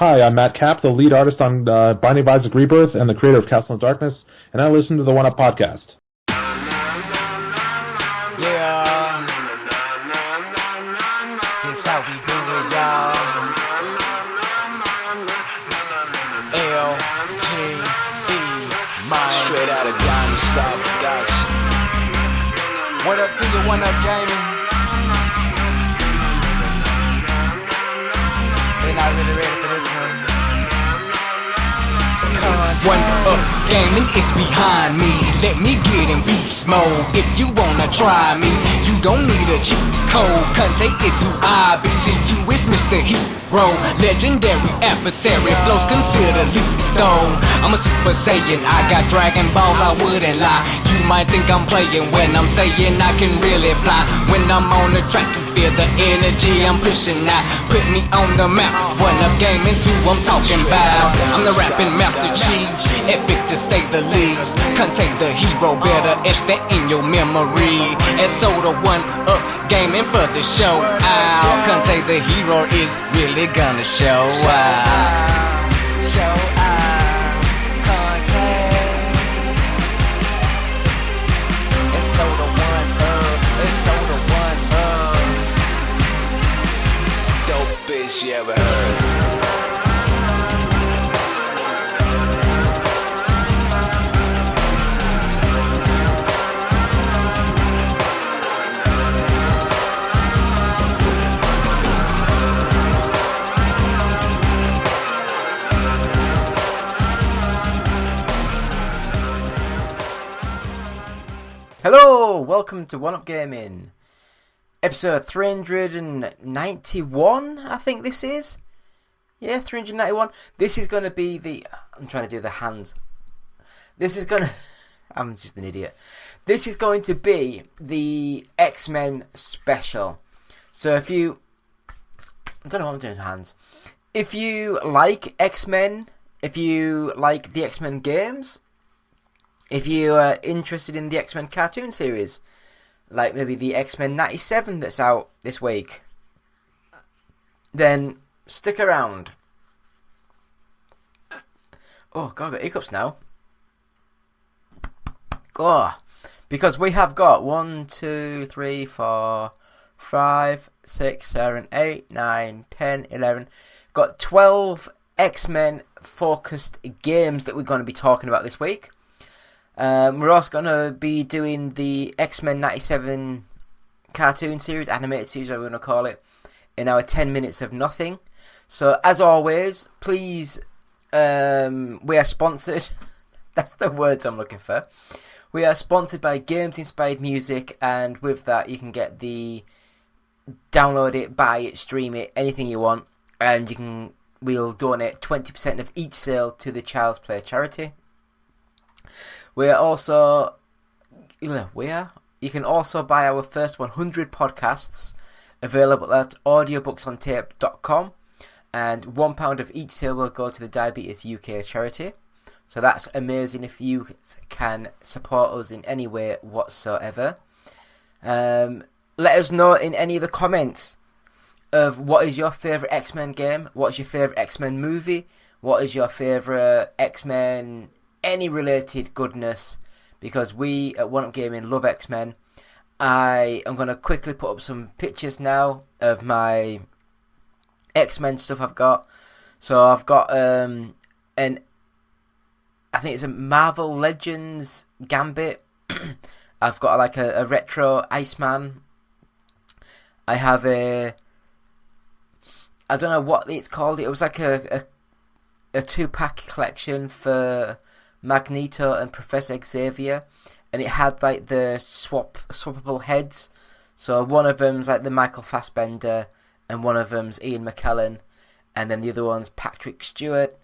Hi, I'm Matt Kapp, the lead artist on Binding of Isaac Rebirth and the creator of Castle in Darkness, and I listen to the One Up podcast. Yeah, this how we do it, y'all. L-G-E, man. Straight out of Diamond Style Production. What up to you, One Up Gaming? They're not really ready for this one. One Up Gaming is behind me. Let me get in beast mode. If you wanna try me, you don't need a cheat code. Conte is who I be. To you it's Mr. Hero, legendary adversary. Flows considered lethal. I'm a Super Saiyan, I got Dragon Balls, I wouldn't lie. You might think I'm playing when I'm saying I can really fly. When I'm on the track and feel the energy I'm pushing out. Put me on the map, One Up Gaming's who I'm talking about. I'm the rapping Master Chief, epic to say the least. Contain the hero, better etch that in your memory. And so the One Up Gaming for the show out. Contain the hero is really gonna show out. Show out. Contain. And so the One Up. And so the One Up. Dope bitch you ever heard. Hello, welcome to One Up Gaming, episode 391, I think this is. Yeah, 391. This is going to be the... I'm trying to do the hands. This is going to... I'm just an idiot. This is going to be the X-Men special. So if you... I don't know what I'm doing with hands. If you like X-Men, if you like the X-Men games... If you are interested in the X-Men cartoon series, like maybe the X-Men 97 that's out this week, then stick around. Oh, God, I've got hiccups now. Oh, because we have got 1, 2, 3, 4, 5, 6, 7, 8, 9, 10, 11. Got 12 X-Men focused games that we're going to be talking about this week. We're also going to be doing the X-Men 97 cartoon series, animated series, whatever we're going to call it, in our 10 minutes of nothing. So, as always, please, we are sponsored. That's the words I'm looking for. We are sponsored by Games Inspired Music, and with that, you can get the download it, buy it, stream it, anything you want, and we'll donate 20% of each sale to the Child's Play charity. You can also buy our first 100 podcasts available at audiobooksontape.com, and £1 of each sale will go to the Diabetes UK charity. So that's amazing if you can support us in any way whatsoever. Let us know in any of the comments of what is your favourite X-Men game, what's your favourite X-Men movie, what is your favourite X-Men... any related goodness, because we at One Up Gaming love X-Men. I am going to quickly put up some pictures now of my X-Men stuff I've got. So I've got I think it's a Marvel Legends Gambit. I've got like a retro Iceman. I have I don't know what it's called. It was like a 2-pack collection for Magneto and Professor Xavier, and it had like the swappable heads. So one of them's like the Michael Fassbender, and one of them's Ian McKellen, and then the other one's Patrick Stewart,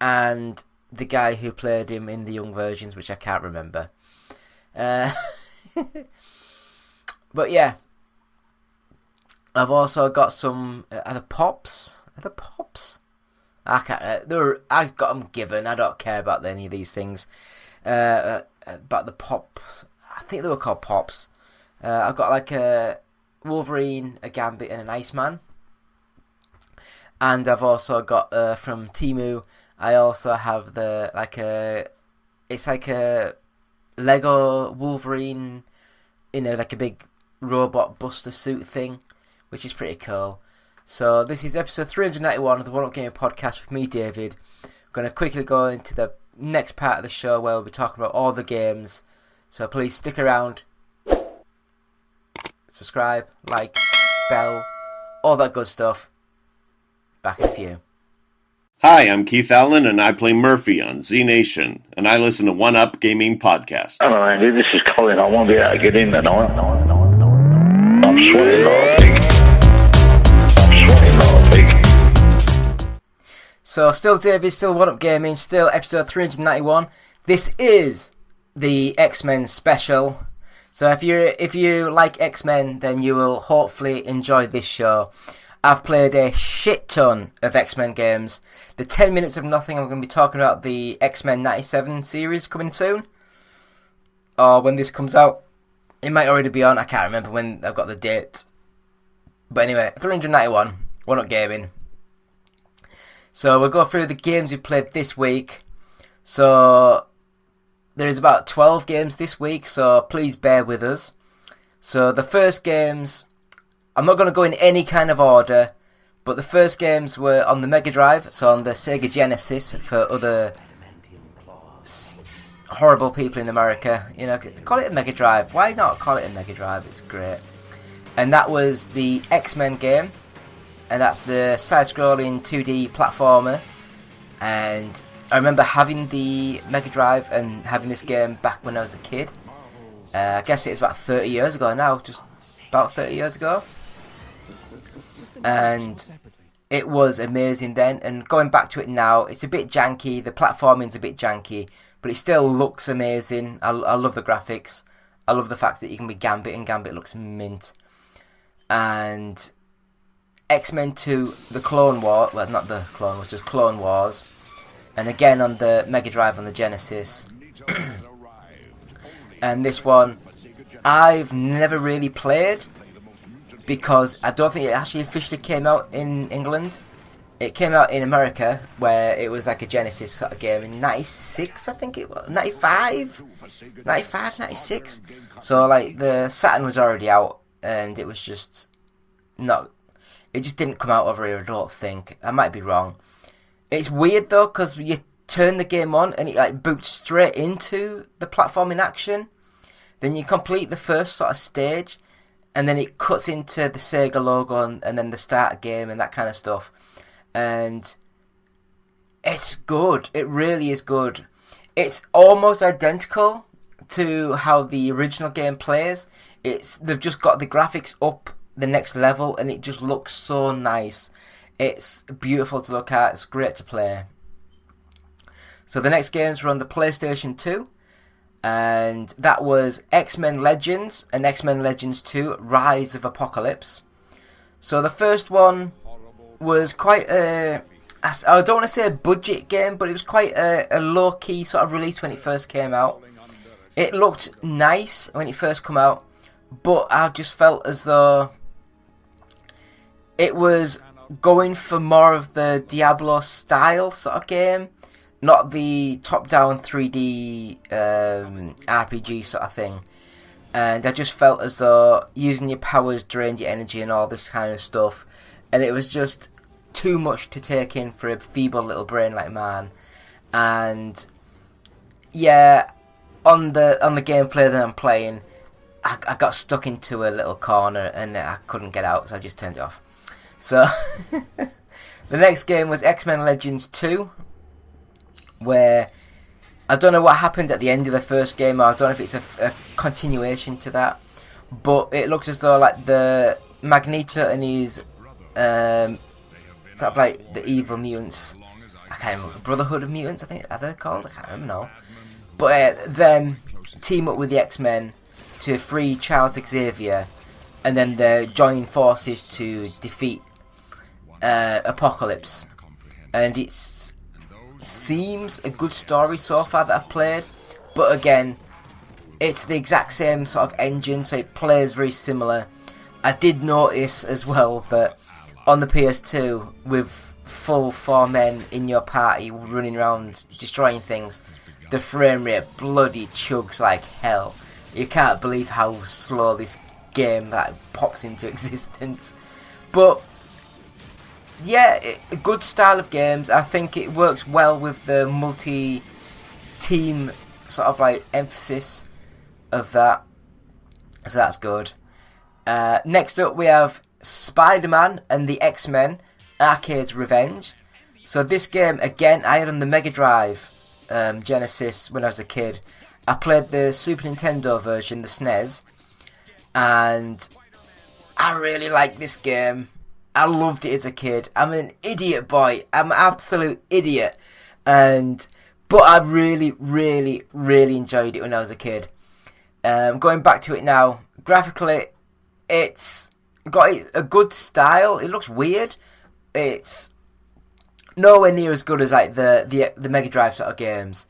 and the guy who played him in the young versions, which I can't remember. But yeah, I've also got some. Are the Pops? I can't. I've got them given. I don't care about any of these things. About the Pops, I think they were called Pops. I've got like a Wolverine, a Gambit, and an Iceman. and I've also got from Temu. I also have it's like a Lego Wolverine in like a big robot buster suit thing, which is pretty cool. So this is episode 391 of the One Up Gaming Podcast with me, David. I'm going to quickly go into the next part of the show where we'll be talking about all the games. So please stick around. Subscribe, like, bell, all that good stuff. Back in a few. Hi, I'm Keith Allen, and I play Murphy on Z Nation, and I listen to One Up Gaming Podcast. Hello, Andy. This is Colin. I won't be able to get in tonight. I'm sweating like a pig. So, still David, still One Up Gaming, still episode 391. This is the X-Men special. So, if you like X-Men, then you will hopefully enjoy this show. I've played a shit ton of X-Men games. The 10 Minutes of Nothing, I'm going to be talking about the X-Men 97 series coming soon. Or when this comes out. It might already be on, I can't remember when I've got the date. But anyway, 391, One Up Gaming. So we'll go through the games we played this week. So there's about 12 games this week, so please bear with us. So the first games, I'm not going to go in any kind of order, but the first games were on the Mega Drive, so on the Sega Genesis for other horrible people in America. You know, call it a Mega Drive. Why not call it a Mega Drive? It's great. And that was the X-Men game, and that's the side-scrolling 2D platformer. And I remember having the Mega Drive and having this game back when I was a kid. I guess it's about 30 years ago now, just about 30 years ago. And it was amazing then, and going back to it now, it's a bit janky, the platforming's a bit janky, but it still looks amazing. I love the graphics. I love the fact that you can be Gambit, and Gambit looks mint. And X-Men 2, the Clone War, well, not the Clone Wars, just Clone Wars, and again on the Mega Drive on the Genesis. And this one, I've never really played, because I don't think it actually officially came out in England. It came out in America, where it was like a Genesis sort of game in 96, I think it was. 95, 96. So, like, the Saturn was already out, and it was just not... It just didn't come out over here, I don't think. I might be wrong. It's weird, though, because you turn the game on, and it, like, boots straight into the platforming action. Then you complete the first sort of stage, and then it cuts into the Sega logo and then the start game and that kind of stuff. And it's good. It really is good. It's almost identical to how the original game plays. They've just got the graphics up the next level, and it just looks so nice. It's beautiful to look at. It's great to play. So the next games were on the PlayStation 2. And that was X-Men Legends and X-Men Legends 2 Rise of Apocalypse. So the first one was quite I don't want to say a budget game, but it was quite a low-key sort of release when it first came out. It looked nice when it first came out, but I just felt as though it was going for more of the Diablo style sort of game. Not the top-down 3D RPG sort of thing. And I just felt as though using your powers drained your energy and all this kind of stuff. And it was just too much to take in for a feeble little brain like mine. And yeah, on the gameplay that I'm playing, I got stuck into a little corner and I couldn't get out, so I just turned it off. So the next game was X-Men Legends 2. Where I don't know what happened at the end of the first game, or I don't know if it's a continuation to that, but it looks as though like the Magneto and his sort of like the evil mutants, I can't remember, Brotherhood of Mutants, I think are they called? I can't remember now. But them team up with the X-Men to free Charles Xavier, and then they join forces to defeat Apocalypse. And it seems a good story so far that I've played, but again, it's the exact same sort of engine, so it plays very similar. I did notice as well that on the PS2, with full 4 men in your party running around destroying things, the frame rate bloody chugs like hell. You can't believe how slow this game pops into existence. But yeah, a good style of games. I think it works well with the multi-team sort of like emphasis of that. So that's good. Next up we have Spider-Man and the X-Men Arcade's Revenge. So this game, again, I had on the Mega Drive Genesis when I was a kid. I played the Super Nintendo version, the SNES, and I really liked this game. I loved it as a kid. I'm an idiot boy. I'm an absolute idiot. But I really, really, really enjoyed it when I was a kid. Going back to it now, graphically, it's got a good style. It looks weird. It's nowhere near as good as like the Mega Drive sort of games.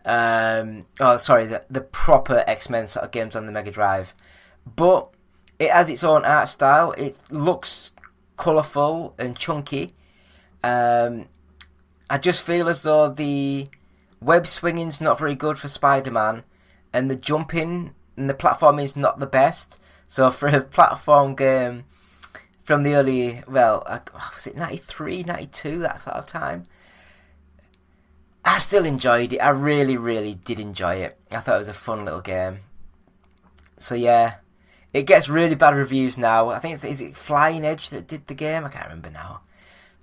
The proper X-Men sort of games on the Mega Drive. But it has its own art style. It looks colourful and chunky. I just feel as though the web swinging's not very good for Spider-Man, and the jumping and the platforming is not the best. So for a platform game from the early, was it 93, 92, that sort of time, I still enjoyed it. I really, really did enjoy it. I thought it was a fun little game. So yeah, it gets really bad reviews now. I think is it Flying Edge that did the game? I can't remember now.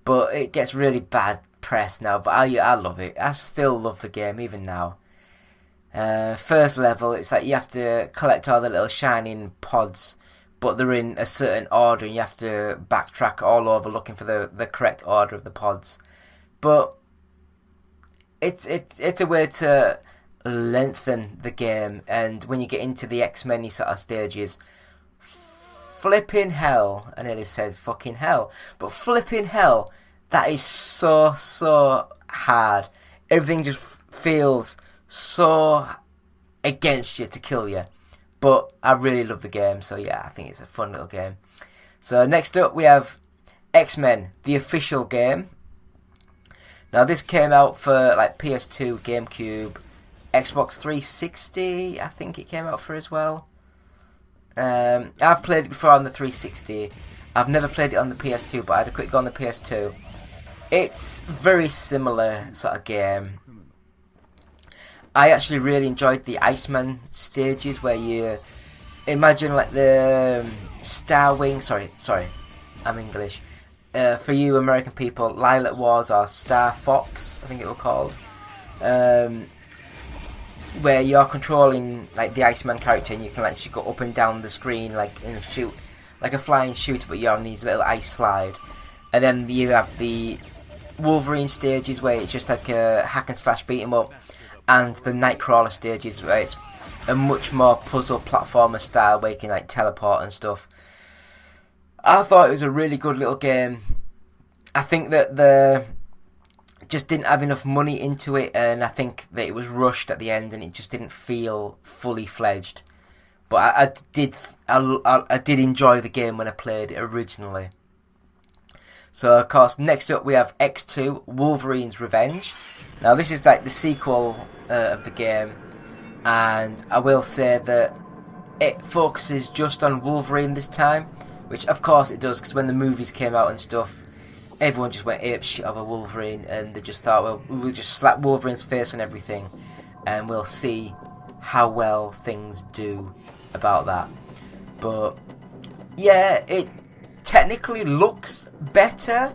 But it gets really bad press now. But I love it. I still love the game even now. First level, it's like you have to collect all the little shining pods, but they're in a certain order, and you have to backtrack all over looking for the correct order of the pods. But it's a way to lengthen the game, and when you get into the X-Men sort of stages, flipping hell, I nearly said fucking hell, but flipping hell, that is so hard. Everything just feels so against you to kill you. But I really love the game, so yeah, I think it's a fun little game. So next up we have X-Men, the official game. Now this came out for like PS2, GameCube, Xbox 360, I think it came out for as well. I've played it before on the 360. I've never played it on the PS2, but I had a quick go on the PS2. It's very similar sort of game. I actually really enjoyed the Iceman stages where you imagine like the Star Wing. Sorry, I'm English. For you American people, Lilac Wars or Star Fox, I think it was called. Where you're controlling like the Iceman character, and you can actually go up and down the screen like and shoot like a flying shooter, but you're on these little ice slide. And then you have the Wolverine stages where it's just like a hack and slash beat 'em up, and the Nightcrawler stages where it's a much more puzzle platformer style where you can like teleport and stuff. I thought it was a really good little game. I think that the just didn't have enough money into it, and I think that it was rushed at the end, and it just didn't feel fully fledged. But I did enjoy the game when I played it originally. So of course, next up we have X2, Wolverine's Revenge. Now this is like the sequel of the game, and I will say that it focuses just on Wolverine this time, which of course it does, because when the movies came out and stuff, everyone just went apeshit over Wolverine, and they just thought, well, we'll just slap Wolverine's face on everything, and we'll see how well things do about that. But yeah, it technically looks better.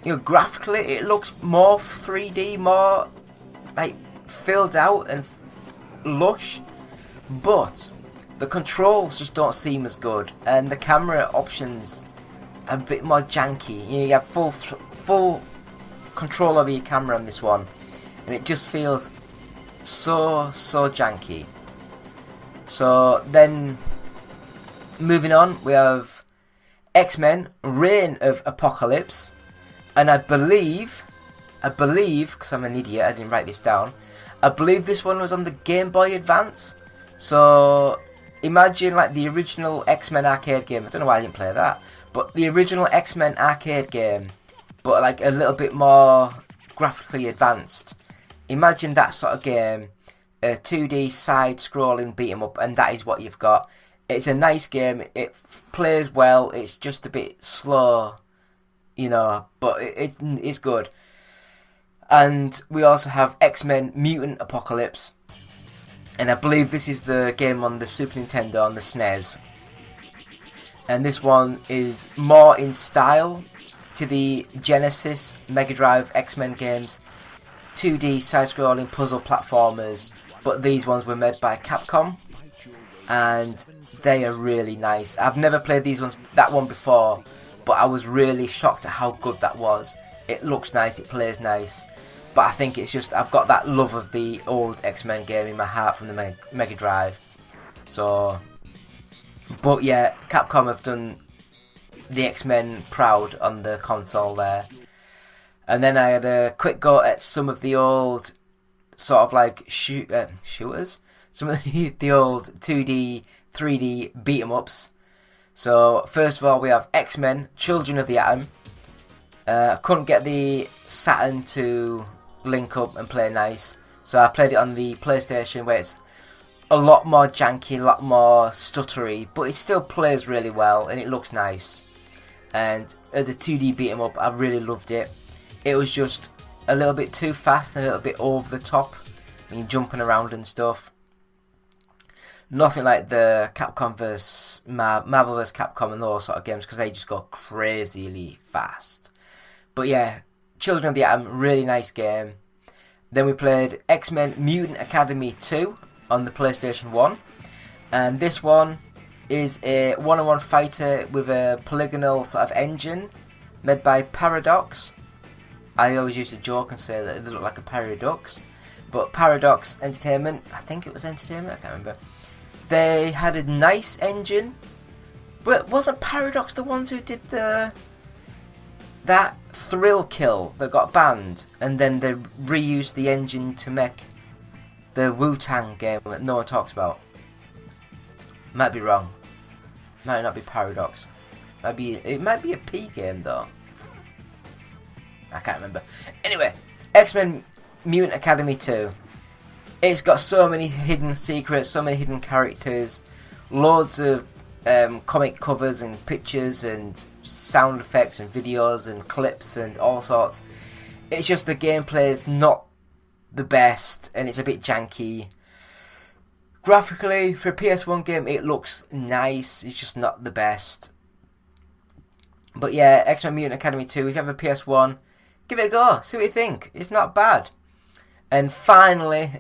You know, graphically it looks more 3D, more like filled out and lush, but the controls just don't seem as good, and the camera options are a bit more janky. You know, you have full control over your camera on this one, and it just feels so janky. So then, moving on, we have X-Men: Reign of Apocalypse, and I believe, because I'm an idiot, I didn't write this down, I believe this one was on the Game Boy Advance. So imagine like the original X-Men arcade game. I don't know why I didn't play that, but the original X-Men arcade game but like a little bit more graphically advanced. Imagine that sort of game, a 2D side-scrolling beat 'em up, and that is what you've got. It's a nice game. It plays well. It's just a bit slow, but it's good. And we also have X-Men Mutant Apocalypse, and I believe this is the game on the Super Nintendo on the SNES. And this one is more in style to the Genesis Mega Drive X-Men games, 2D side-scrolling puzzle platformers, but these ones were made by Capcom, and they are really nice. I've never played that one before, but I was really shocked at how good that was. It looks nice, it plays nice, but I think it's just I've got that love of the old X-Men game in my heart from the Mega Drive. But yeah, Capcom have done the X-Men proud on the console there. And then I had a quick go at some of the old sort of like shooters. Some of the old 2D, 3D beat 'em ups. So first of all we have X-Men Children of the Atom. Couldn't get the Saturn to link up and play nice, so I played it on the PlayStation, where it's a lot more janky, a lot more stuttery, but it still plays really well and it looks nice. And as a 2D beat 'em up, I really loved it. It was just a little bit too fast and a little bit over the top when you're jumping around and stuff. Nothing like the Capcom vs Marvel vs Capcom and those sort of games, because they just go crazily fast. But yeah, Children of the Atom, really nice game. Then we played X-Men Mutant Academy 2 on the PlayStation 1. And this one is a one-on-one fighter with a polygonal sort of engine made by Paradox. I always used to joke and say that they look like a Paradox. But Paradox Entertainment, I think it was Entertainment, I can't remember. They had a nice engine. But wasn't Paradox the ones who did that Thrill Kill that got banned, and then they reused the engine to make the Wu-Tang game that no one talks about? Might be wrong. Might not be Paradox. It might be a P game though. I can't remember. Anyway, X-Men Mutant Academy 2. It's got so many hidden secrets, so many hidden characters, loads of comic covers and pictures and sound effects and videos and clips and all sorts. It's just the gameplay is not the best and it's a bit janky. Graphically, for a PS1 game, it looks nice. It's just not the best. But yeah, X-Men Mutant Academy 2, if you have a PS1, give it a go. See what you think. It's not bad. And finally,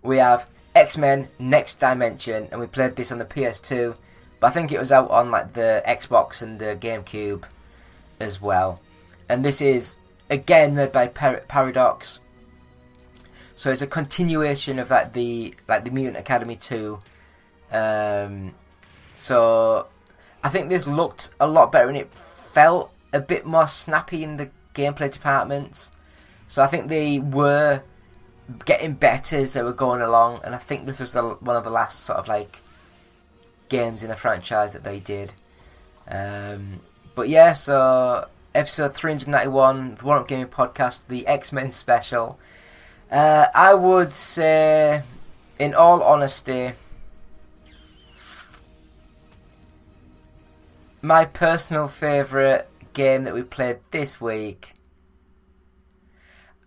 we have X-Men Next Dimension, and we played this on the PS2, but I think it was out on like the Xbox and the GameCube as well. And this is again made by Paradox, so it's a continuation of the Mutant Academy 2. So I think this looked a lot better and it felt a bit more snappy in the gameplay department. So I think they were getting better as they were going along, and I think this was one of the last sort of like games in the franchise that they did. But yeah, so episode 391, the One Up Gaming Podcast, the X-Men special. I would say, in all honesty, my personal favourite game that we played this week,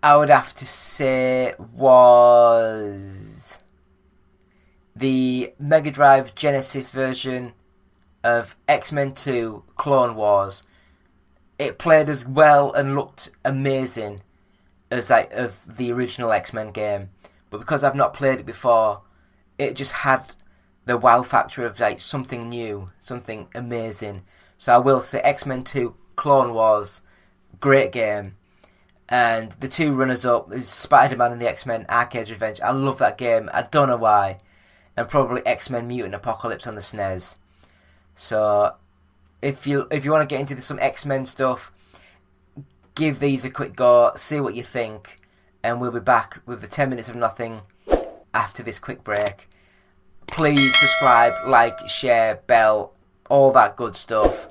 I would have to say, was the Mega Drive Genesis version of X-Men 2 Clone Wars. It played as well and looked amazing as of the original X-Men game, but because I've not played it before, it just had the wow factor of like something new, something amazing. So I will say X-Men 2 Clone Wars, great game. And the two runners-up is Spider-Man and the X-Men Arcade's Revenge. I love that game. I don't know why. And probably X-Men Mutant Apocalypse on the SNES. So, if you want to get into some X-Men stuff, give these a quick go, see what you think, and we'll be back with the 10 minutes of nothing after this quick break. Please subscribe, like, share, bell, all that good stuff,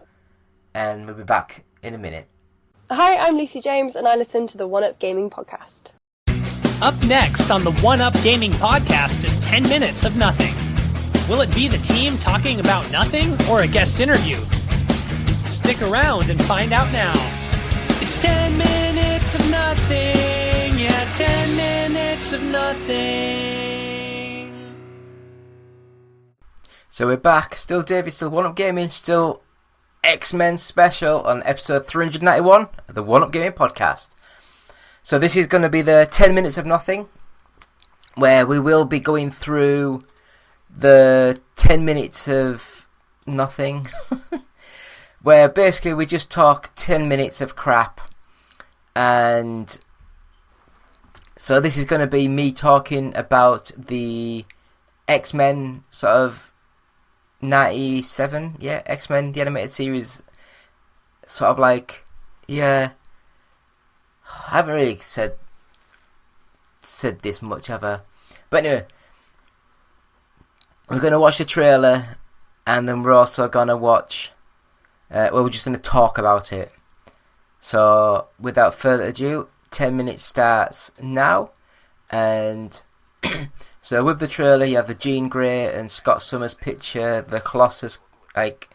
and we'll be back in a minute. Hi, I'm Lucy James, and I listen to the One Up Gaming Podcast. Up next on the One Up Gaming Podcast is 10 minutes of nothing. Will it be the team talking about nothing or a guest interview? Stick around and find out now. It's 10 minutes of nothing. Yeah, 10 minutes of nothing. So we're back. Still David, still One Up Gaming, still X-Men special on episode 391 of the One Up Gaming Podcast. So this is going to be the 10 minutes of nothing, where we will be going through the 10 minutes of nothing, where basically we just talk 10 minutes of crap. And so this is going to be me talking about the X-Men sort of 97, yeah, X-Men, the animated series, sort of like, yeah, I haven't really said this much, have I? But anyway, we're going to watch the trailer, and then we're also going to watch, we're just going to talk about it. So, without further ado, 10 minutes starts now, and so with the trailer, you have the Jean Grey and Scott Summers picture, the Colossus, like,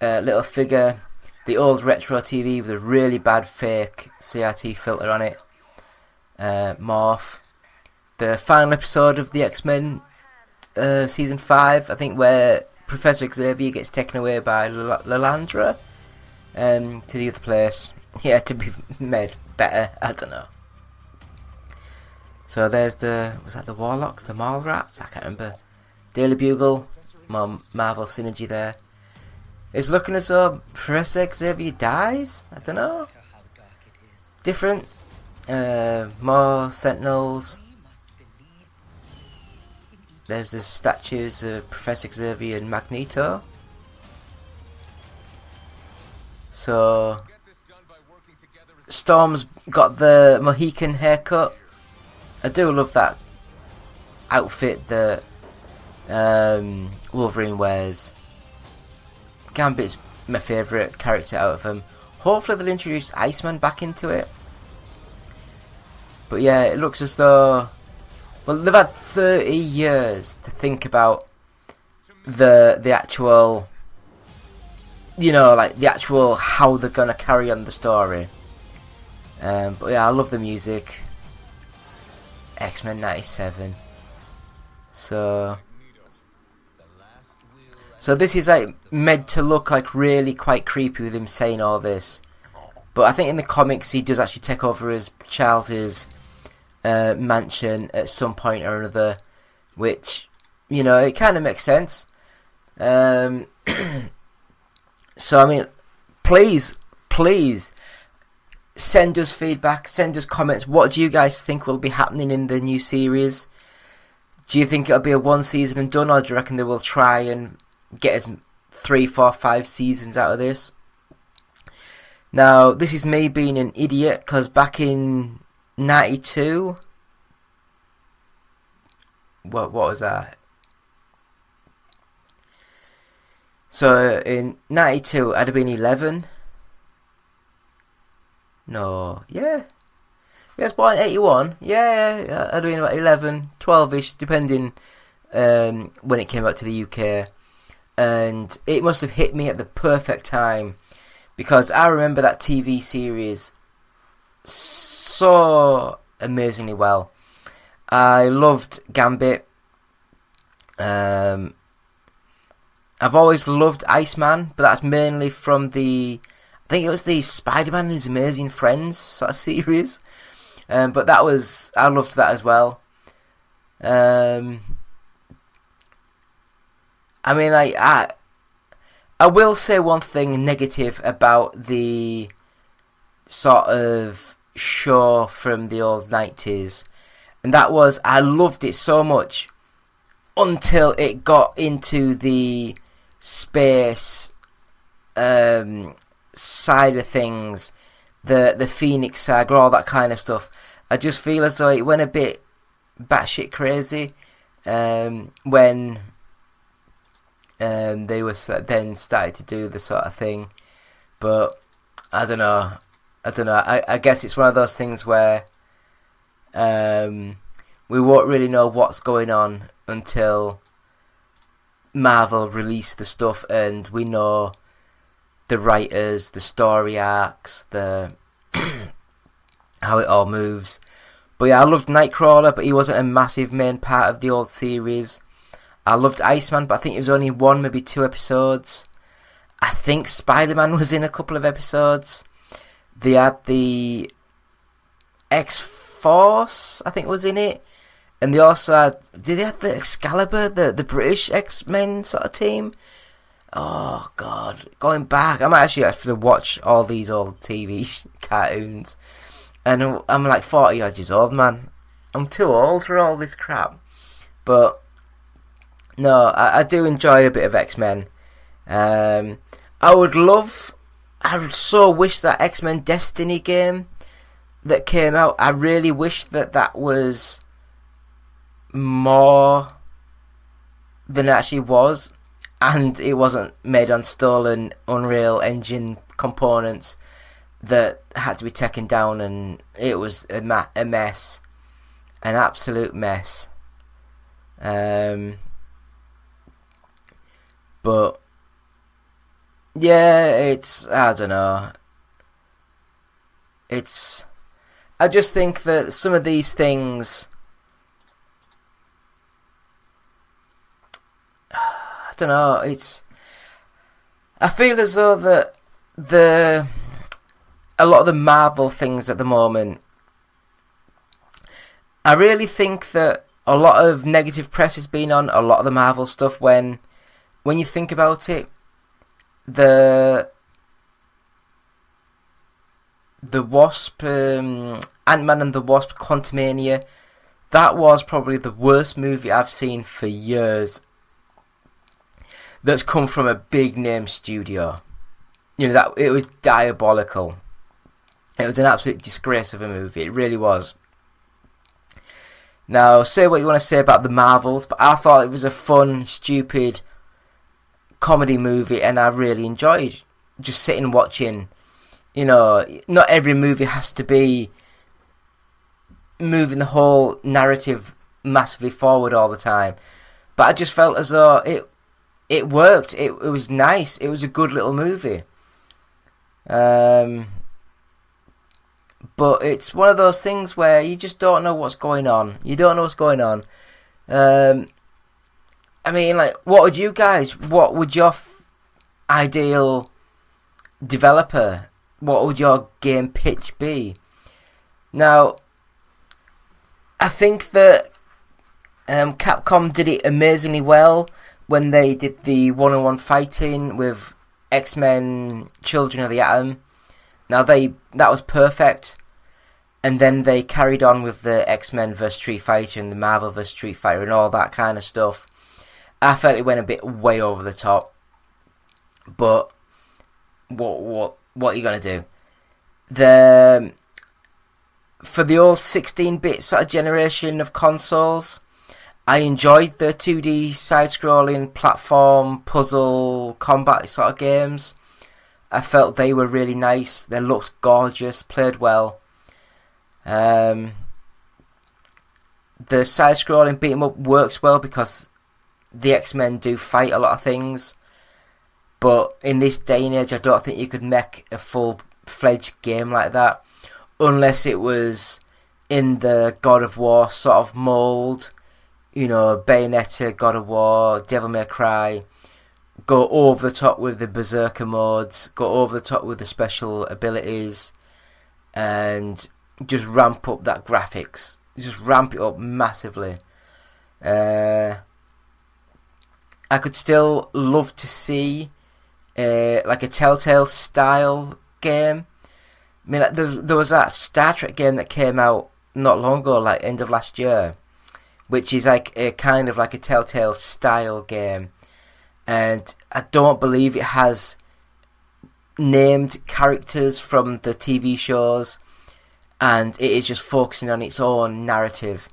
little figure, the old retro TV with a really bad fake CRT filter on it, Morph, the final episode of the X-Men season 5, I think, where Professor Xavier gets taken away by Lalandra to the other place, yeah, to be made better, I don't know. So there's was that the Warlocks, the Mallrats? I can't remember. Daily Bugle, more Marvel synergy there. It's looking as though Professor Xavier dies? I don't know. Different. More Sentinels. There's the statues of Professor Xavier and Magneto. So Storm's got the Mohican haircut. I do love that outfit that Wolverine wears. Gambit's my favourite character out of them. Hopefully they'll introduce Iceman back into it. But yeah, it looks as though, well, they've had 30 years to think about the actual, you know, like the actual how they're gonna carry on the story. But yeah, I love the music. X-Men 97. So this is like meant to look like really quite creepy with him saying all this. But I think in the comics he does actually take over his child's mansion at some point or another, which, you know, it kind of makes sense. So I mean, please send us feedback, send us comments. What do you guys think will be happening in the new series? Do you think it'll be a one season and done, or do you reckon they will try and get us 3, 4, 5 seasons out of this? Now, this is me being an idiot, because back in 92, what was that? So in 92, I'd have been 11. No, yeah. Yeah, I was born in 81. Yeah, I'd have been about 11, 12-ish, depending when it came out to the UK. And it must have hit me at the perfect time, because I remember that TV series so amazingly well. I loved Gambit. I've always loved Iceman, but that's mainly from I think it was the Spider-Man and His Amazing Friends sort of series. But I loved that as well. I mean, I will say one thing negative about the sort of show from the old 90s, and that was I loved it so much until it got into the space side of things, the Phoenix Saga, all that kind of stuff. I just feel as though it went a bit batshit crazy when they were then started to do the sort of thing. But I don't know. I guess it's one of those things where we won't really know what's going on until Marvel release the stuff and we know the writers, the story arcs, the how it all moves. But yeah, I loved Nightcrawler, but he wasn't a massive main part of the old series. I loved Iceman, but I think it was only 1, maybe 2 episodes. I think Spider-Man was in a couple of episodes. They had the X-Force, I think, was in it. And they also had... Did they have the Excalibur, the British X-Men sort of team? Oh, God. Going back, I might actually have to watch all these old TV cartoons. And I'm like 40 odd years old, man. I'm too old for all this crap. But, no, I do enjoy a bit of X-Men. I so wish that X-Men Destiny game that came out, I really wish that was more than it actually was, and it wasn't made on stolen Unreal Engine components that had to be taken down, and it was a mess, an absolute mess. But yeah, I don't know. I just think that some of these things, I don't know, I feel as though that a lot of the Marvel things at the moment, I really think that a lot of negative press has been on a lot of the Marvel stuff when you think about it. The Wasp, Ant-Man and the Wasp, Quantumania, that was probably the worst movie I've seen for years that's come from a big name studio. You know, that it was diabolical. It was an absolute disgrace of a movie. It really was. Now, say what you want to say about the Marvels, but I thought it was a fun, stupid comedy movie, and I really enjoyed just sitting watching. You know, not every movie has to be moving the whole narrative massively forward all the time, but I just felt as though it worked. It was nice. It was a good little movie. But it's one of those things where you just don't know what's going on. You don't know what's going on. I mean, like, what would your ideal developer, what would your game pitch be? Now, I think that Capcom did it amazingly well when they did the one-on-one fighting with X-Men Children of the Atom. Now, that was perfect. And then they carried on with the X-Men vs Street Fighter and the Marvel vs Street Fighter and all that kind of stuff. I felt it went a bit way over the top. But what are you gonna do? For the old 16-bit sort of generation of consoles, I enjoyed the 2D side-scrolling platform puzzle combat sort of games. I felt they were really nice. They looked gorgeous, played well. The side-scrolling beat-em-up works well because the X-Men do fight a lot of things. But in this day and age, I don't think you could make a full-fledged game like that unless it was in the God of War sort of mould. You know, Bayonetta, God of War, Devil May Cry. Go over the top with the Berserker modes. Go over the top with the special abilities. And just ramp up that graphics. Just ramp it up massively. I could still love to see like a Telltale style game. I mean, like, there was that Star Trek game that came out not long ago, like end of last year, which is like a kind of like a Telltale style game, and I don't believe it has named characters from the TV shows, and it is just focusing on its own narrative.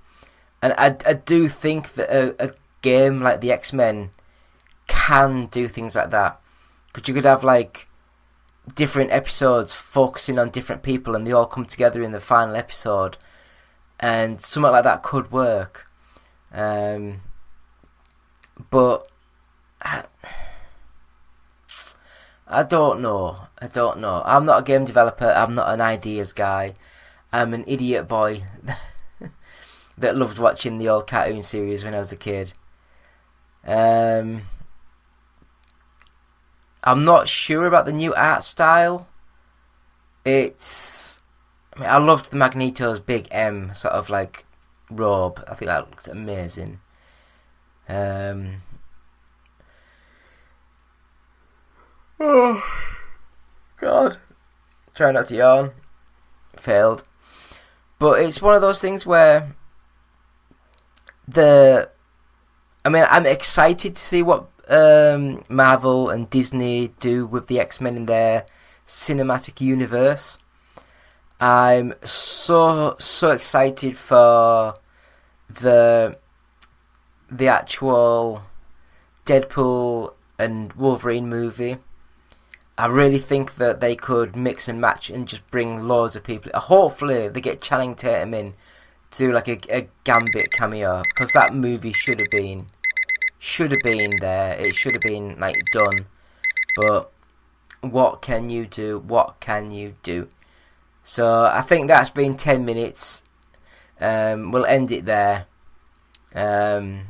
And I do think that a game like the X-Men can do things like that, because you could have like different episodes focusing on different people and they all come together in the final episode, and something like that could work. But I don't know. I'm not a game developer. I'm not an ideas guy. I'm an idiot boy that loved watching the old cartoon series when I was a kid. I'm not sure about the new art style. I loved the Magneto's big M sort of like robe. I think that looked amazing. Oh God, try not to yawn. Failed. But it's one of those things where I'm excited to see what Marvel and Disney do with the X-Men in their cinematic universe. I'm so excited for the actual Deadpool and Wolverine movie. I really think that they could mix and match and just bring loads of people. Hopefully they get Channing Tatum in to do like a Gambit cameo, because that movie should have been there. It should have been like done. But what can you do? So I think that's been 10 minutes. We'll end it there. So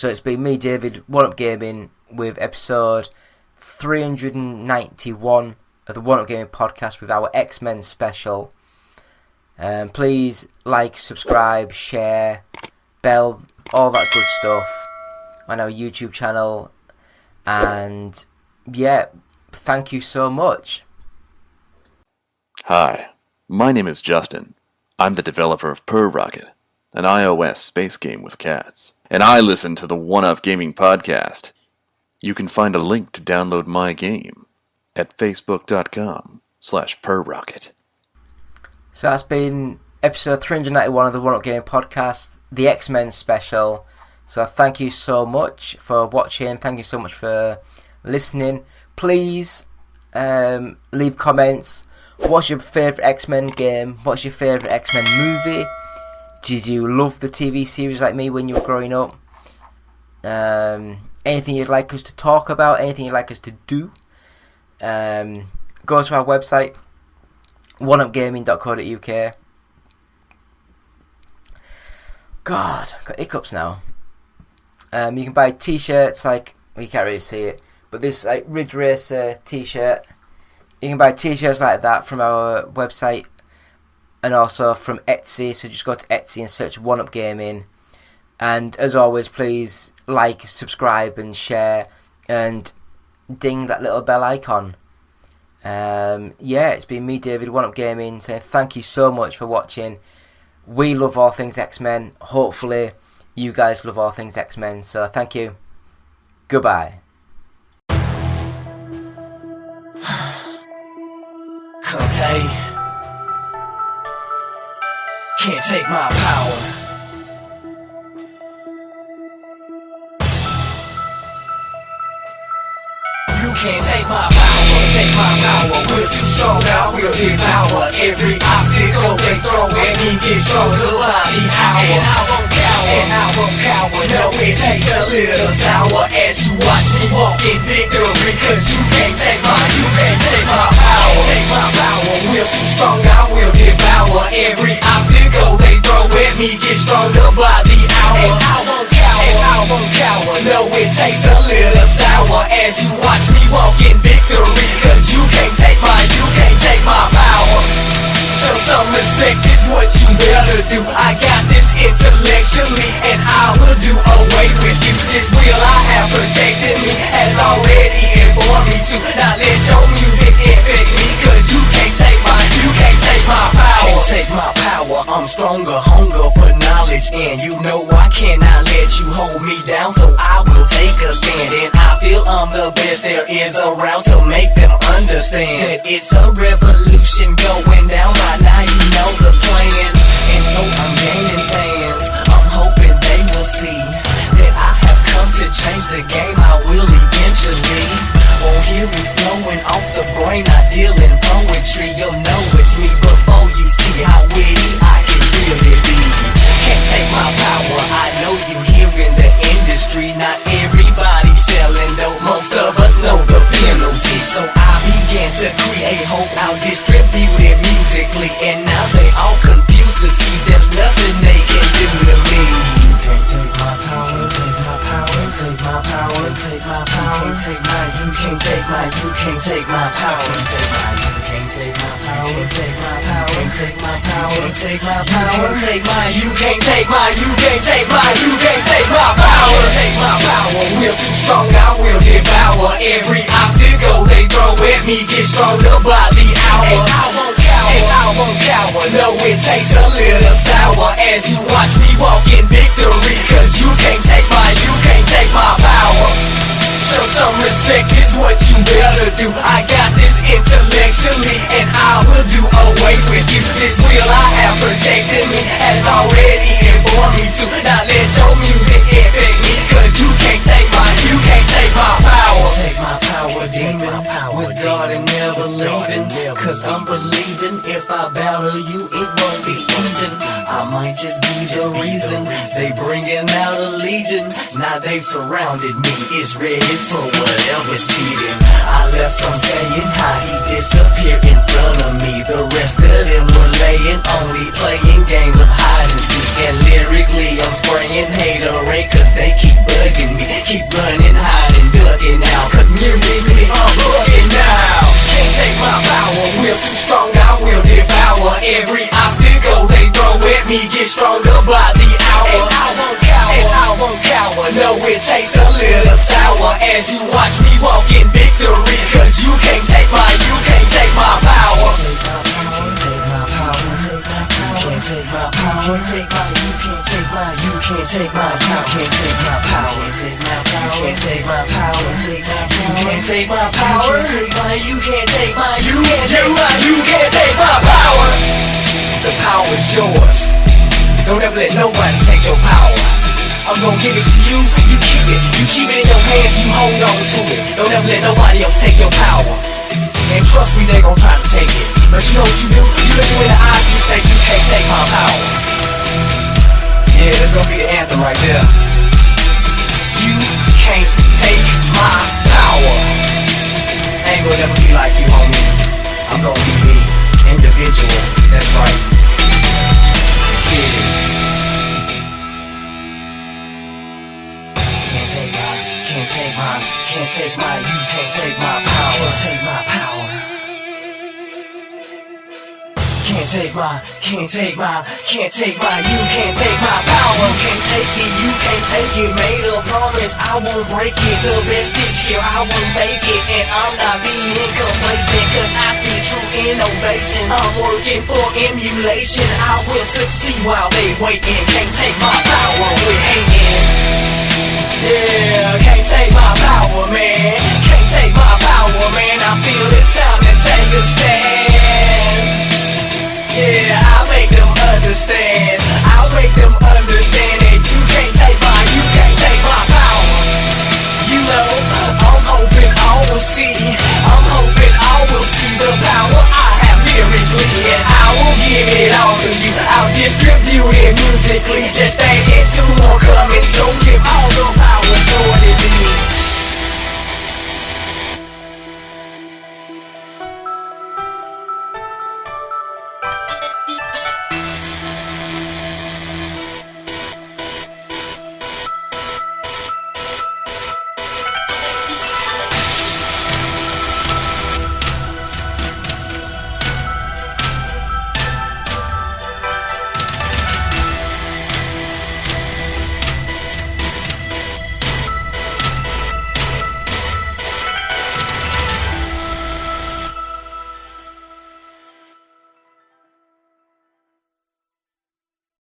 it's been me, David, One Up Gaming, with episode 391 of the One Up Gaming podcast with our X-Men special. Please like, subscribe, share, bell, all that good stuff on our YouTube channel. And yeah, thank you so much. Hi, my name is Justin. I'm the developer of PerRocket, an iOS space game with cats. And I listen to the One Up Gaming podcast. You can find a link to download my game at facebook.com/PerRocket. So that's been episode 391 of the One Up Gaming podcast, the X-Men special. So thank you so much for watching. Thank you so much for listening. Please leave comments. What's your favourite X-Men game? What's your favourite X-Men movie? Did you love the TV series like me when you were growing up? Anything you'd like us to talk about? Anything you'd like us to do? Go to our website, oneupgaming.co.uk. God, I've got hiccups now. You can buy t-shirts, like, well, you can't really see it, but this like Ridge Racer t-shirt. You can buy t-shirts like that from our website and also from Etsy. So just go to Etsy and search One Up Gaming. And as always, please like, subscribe and share and ding that little bell icon. Yeah, it's been me, David, One Up Gaming, saying thank you so much for watching. We love all things X-Men. Hopefully you guys love all things X-Men. So thank you. Goodbye. Can't take my power. You can't take my power, take my power. We're too strong now, we'll devour every obstacle they throw at me. Get stronger by the hour, and I won't cower, no, it takes a little sour as you watch me walk in victory. Cause you can't take my power, take my power. We're too strong now, we'll devour every obstacle they throw at me. Get stronger by the hour, and I won't cower, no, it takes a little sour as you watch me walk in victory. Cause you can't take my power. Show some respect is what you better do. I got this intellectually and I will do away with you. This will I have protected me, has already informed me to not let your music infect me. Cause you can't take my power. Can't take my power, I'm stronger, hunger for knowledge. And you know I cannot let you hold me down, so I will take a stand. And I feel I'm the best there is around to make them understand that it's a revolution going down. By now you know the plan, and so I'm gaining fans. I'm hoping they will see that I have come to change the game. I will eventually. Won't hear me flowing off the take my power. You can't take my power. You can't take my, you can't take my, you can't take my power. Take my power. Will too strong, I will devour every obstacle they throw at me. Get stronger by the hour. And I won't cower. And I won't cower. No, it tastes a little sour as you watch me walk in victory. Cause you can't take my, you can't take my power. Show some respect is what you better do. I got this intellectually and I will do away with you. This will I have protected me, has already informed me to not let your music affect me. Cause you can't take my, you can't take my power. Take my power, demon, with God and never leaving. Cause I'm believing if I bow to you it won't be even. I might just be the reason they bringing out a legion. Now they've surrounded me, it's ready for whatever's season. I left some saying how he disappeared in front of me. The rest of them were laying, only playing games of hide and seek. And lyrically I'm spraying haterade cause they keep bugging me. Keep running, hiding, ducking out. Cause musically I'm bugging now. Can't take my power, will too strong, I will devour every obstacle they throw at me. Get stronger by the hour. And I won't cower, and I won't cower. No, it tastes a little sour as you watch me walk in victory. Cause you can't take my, you can't take my power. Take my power, take my power, take my power, take my, you can't take my, you can't take my, you can't take my power, take my power, you can't take my power, take my power, you can't take my power, take my, you can't take my, you can't take my, you can't take my power. The power is yours. Don't ever let nobody take your power. I'm gonna give it to you, you keep it. You keep it in your hands, you hold on to it. Don't ever let nobody else take your power. And trust me, they gon' try to take it. But you know what you do? You look you in the eye and you say, you can't take my power. Yeah, that's gonna be the anthem right there. You can't take my power. I ain't gonna never be like you, homie. I'm gonna be me, individual, that's right. Get it. Can't take my, you can't take my power. Can't take my power. Can't take my, can't take my, can't take my, you can't take my power. You can't take it, you can't take it. Made a promise, I won't break it. The best is here, I won't fake it. And I'm not being complacent, cause I speak true innovation. I'm working for emulation. I will succeed while they waiting. Can't take my power, we're hating. Yeah, can't take my power, man. Can't take my power, man. I feel it's time to take a stand. Yeah, I'll make them understand. I'll make them understand that you can't take my, you can't take my power. You know, I'm hoping all will see. I'm hoping all will see the power I have lyrically. And I will give it all to you. I'll distribute it musically just